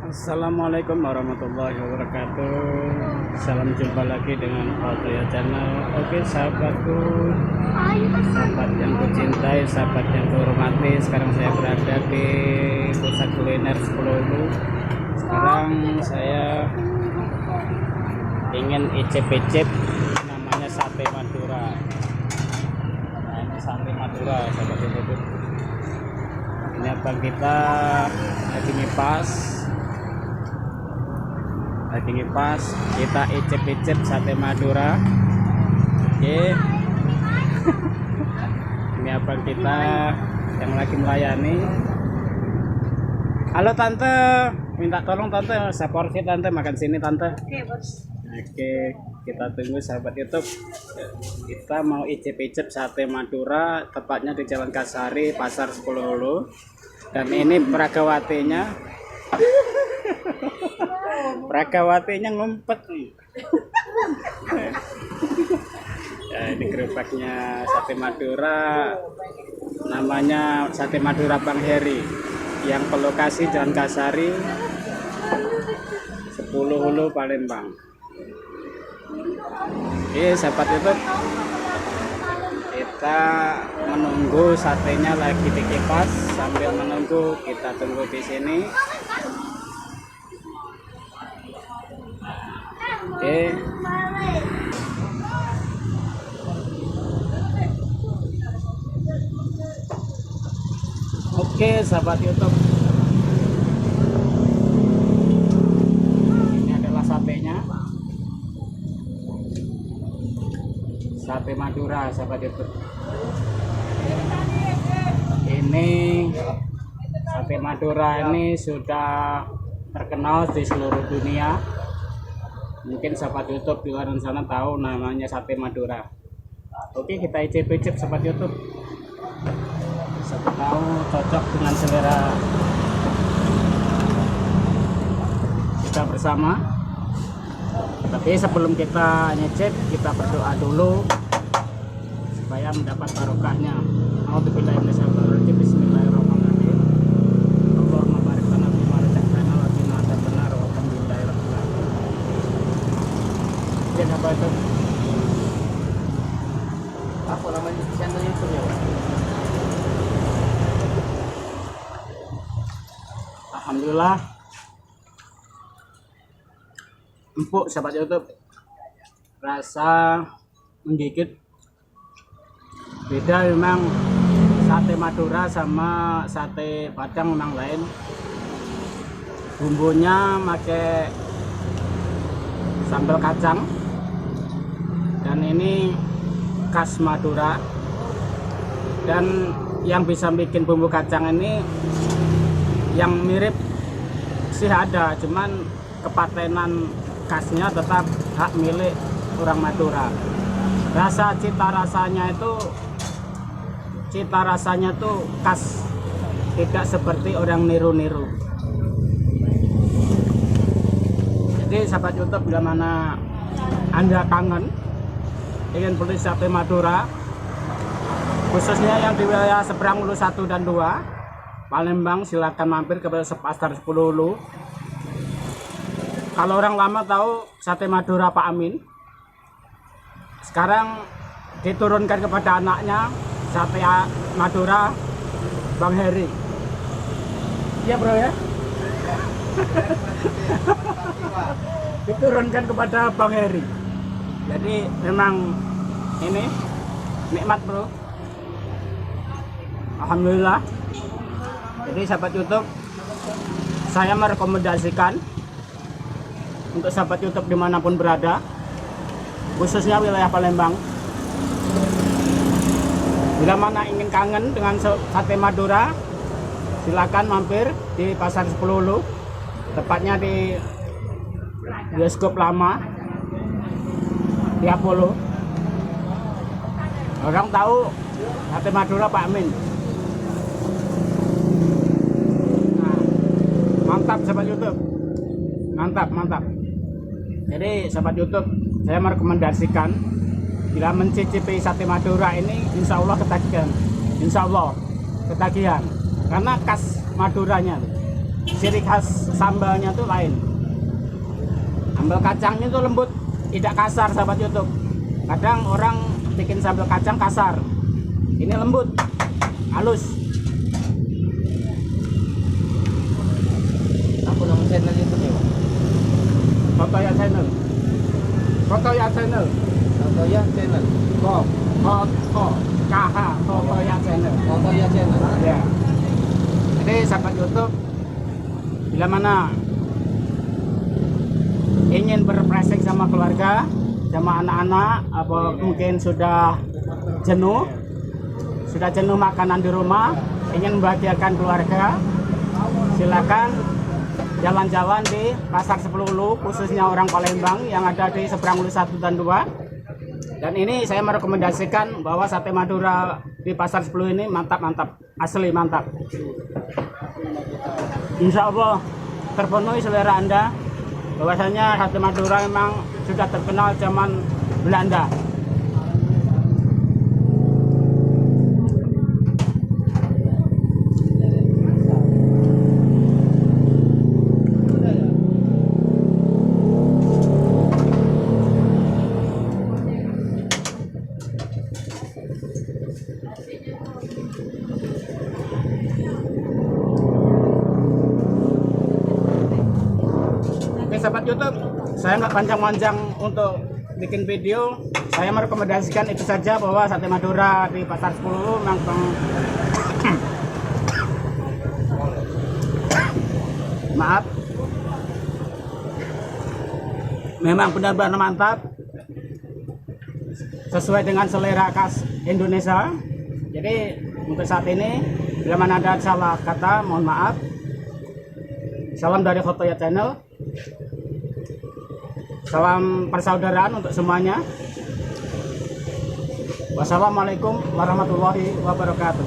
Assalamualaikum warahmatullahi wabarakatuh. Salam jumpa lagi dengan Altoya Channel. Oke sahabatku, sahabat yang kucintai, sahabat yang kuhormati, sekarang saya berada di pusat kuliner Sepuluh. Sekarang saya ingin icip-icip namanya sate Madura. Nah, ini sate Madura sahabat itu. Ini abang kita lagi ngipas, kita icip-icip sate Madura. Oke. Ini abang kita yang lagi melayani. Halo tante, minta tolong tante, seporsi tante, makan sini tante. Oke, bos. Oke, kita tunggu sahabat YouTube. Kita mau icip-icip sate Madura, tepatnya di Jalan Kasari, Pasar 10 Hulu. Dan ini Pragawatinya ngumpet nih. Ya, ini gerobaknya sate Madura, namanya sate Madura Bang Heri, yang berlokasi Jalan Kasari 10 Hulu Palembang. Oke sahabat YouTube, kita menunggu satenya lagi dikipas. Sambil menunggu kita tunggu di sini. Oke. Oke sahabat YouTube, ini adalah satenya, sate Madura sahabat YouTube. Ini sate Madura ini sudah terkenal di seluruh dunia. Mungkin sahabat YouTube di luar sana tahu namanya sate Madura. Oke, kita icip-icip sahabat YouTube. Siapa tahu cocok dengan selera kita bersama. Tapi sebelum kita nyicip, kita berdoa dulu supaya mendapat barokahnya. Auzubillahi Bismillahirrahmanirrahim. Allahumma barik lana fima razaqtana wa qina adzabannar walhamdulillahi rabbil alamin. Jadi apa itu? Apa namanya channel YouTube ya, Pak? Alhamdulillah. Empuk sahabat YouTube. Rasa menggigit. Beda memang sate Madura sama sate Padang memang lain. Bumbunya pakai sambal kacang, dan ini khas Madura. Dan yang bisa bikin bumbu kacang ini yang mirip sih ada, cuman kepatenan khasnya tetap hak milik orang Madura. Cita rasanya tuh khas, tidak seperti orang niru-niru. Jadi sahabat YouTube, bila mana Anda kangen ingin beli sate Madura, khususnya yang di wilayah seberang Hulu 1 dan 2 Palembang, silakan mampir ke Pasar 10 Hulu. Kalau orang lama tahu sate Madura Pak Amin, sekarang diturunkan kepada anaknya, sate Madura Bang Heri. Iya bro ya. Diturunkan kepada Bang Heri. Jadi memang ini nikmat bro. Alhamdulillah. Jadi sahabat YouTube, saya merekomendasikan untuk sahabat YouTube dimanapun berada, khususnya wilayah Palembang, bila mana ingin kangen dengan sate Madura, silakan mampir di Pasar 10 Hulu, tepatnya di bioskop lama di Apollo. Orang tahu sate Madura Pak Amin. Nah, mantap sahabat YouTube, mantap. Jadi sahabat YouTube, saya merekomendasikan bila mencicipi sate Madura ini, insya Allah ketagihan, karena khas Maduranya. ciri khas sambalnya tuh lain. Sambal kacangnya tuh lembut, tidak kasar sahabat YouTube. Kadang orang bikin sambal kacang kasar, ini lembut, halus. Apa nama channel YouTube-nya, Pak? Khotoya Channel. Khotoya Channel. Khotoya Channel. Khotoya Channel. Khotoya Channel. Ya. Jadi sahabat YouTube, bila mana ingin berrefreshing sama keluarga, sama anak-anak, apa mungkin sudah jenuh makanan di rumah, ingin membahagiakan keluarga, silakan jalan-jalan di Pasar 10 Ulu, khususnya orang Palembang yang ada di seberang Ulu 1 dan 2. Dan ini saya merekomendasikan bahwa sate Madura di Pasar 10 ini mantap, asli mantap. Insya Allah terpenuhi selera Anda, bahwasanya sate Madura memang sudah terkenal zaman Belanda. Oke sahabat YouTube, saya nggak panjang-panjang untuk bikin video. Saya merekomendasikan itu saja, bahwa sate Madura di Pasar 10 memang maaf, memang benar-benar mantap, sesuai dengan selera khas Indonesia. Jadi untuk saat ini, bila mana ada salah kata, mohon maaf. Salam dari Khotoya Channel. Salam persaudaraan untuk semuanya. Wassalamualaikum warahmatullahi wabarakatuh.